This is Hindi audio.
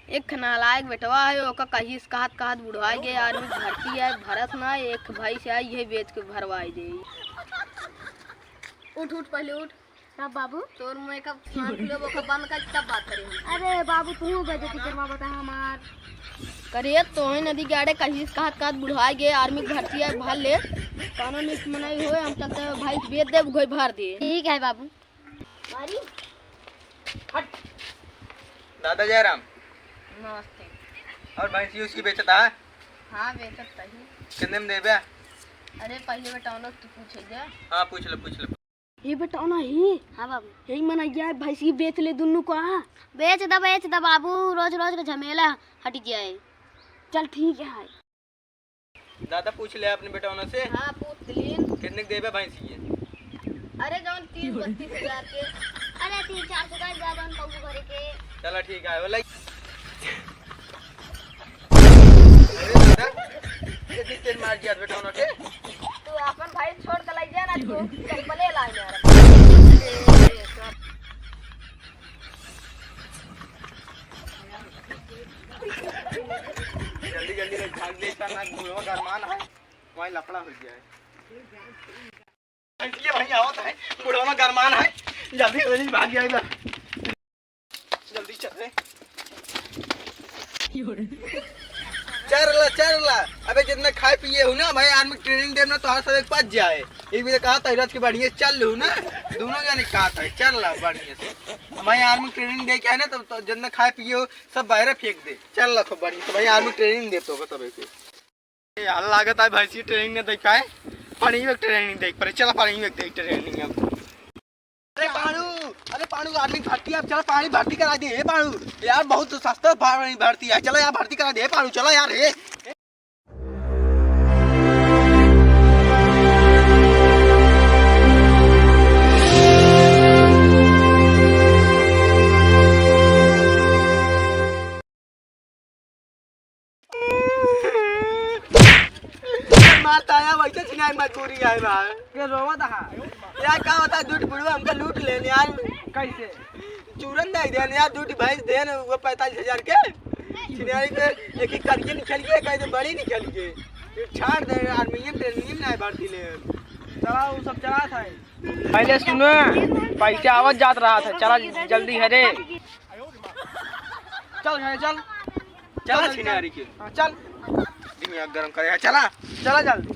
एक नालायक बेटवा है ओका कहीं कहत कहत बुढ़वा गए आदमी भर्ती है भरत ना एक भाई से आई यही बेच के भरवाई दे। उठ उठ पहले उठ। तब बाबू तोर मुँह का बंद कर तब बात करें। अरे बाबू तू बेइज्जती करवा बता हमार करे तो नदी के आड़े कहीं कहत कहत बुढ़वा गए आर्मी भर्ती है भर ले कानून मनाई हो हम चलते हैं भाई बेच दे घोई भर दे। ठीक है बाबू। हट। दादा जयराम नमस्ते। और भैंसी उसकी बेचता है? हाँ बेचत ही। कितने में देबे? अरे पहले बेटा तू पूछे जा। हाँ पूछ ले। ये बेटा ना ही। हाँ बाबू यही मना गया भैंसी बेच ले दोनों को। बेच द बाबू रोज रोज का झमेला हट जाए। चल ठीक है। दादा पूछ ले अपने बेटा से। हाँ पूछ लीन। कितने देबे भैंसी ये? अरे जौन 30-32 के। अरे 3-4 का ज्यादा बाबू करे के। चलो ठीक है बोला। अरे दादा कितनी तेल मार दिया बेटा के? तू अपन भाई छोड़ के लाई जा ना तू चप्पले ला यार। जल्दी भाग ले ना घुड़वा गरमान है वहीं लफड़ा हो गया है। ये वहीं आवत है घुड़वा गरमान है जल्दी भाग जाएगा। जल्दी चल रे। चरला अबे जितना खाए पिए हो ना भाई आर्मी ट्रेनिंग देना तो हर सब एक पास जाए। एक भी कहा था इलाज के बढ़िया चल लू ना दोनों जाने कहा था चल ला बढ़िया से भाई आर्मी ट्रेनिंग दे के है ना तो जितना खाए पिए हो सब बाहर फेंक दे। चल ला बढ़िया तो भाई आर्मी ट्रेनिंग दे तो सब यार लागत है भैंसी ट्रेनिंग ने देखा है पानी में ट्रेनिंग देख पर चला पानी में देख ट्रेनिंग अब। अरे पाणू आदमी भर्ती अब चलो पानी भर्ती करा दे पाणू यार बहुत सस्ता पानी भर्ती है चलो यार भर्ती करा दे पाणू चलो यार हे माता आया वैसे चिनाई मजबूरी है यार ये रोवा था यार क्या होता है दूध बुढ़वा हमको लूट लेने यार कैसे चूरन दे देने यार दूध भैंस देने वो 45,000 के चिनाई के एक एक करके निकल गए कैसे बड़ी निकल गए छाड़ दे आर्मीनियम ट्रेनिंग ना भर्ती ले चला वो सब चला था पहले सुनो पैसे आवाज जात रहा था चला जल्दी है रे चल चिनारी के चल गरम करे चला जल्दी।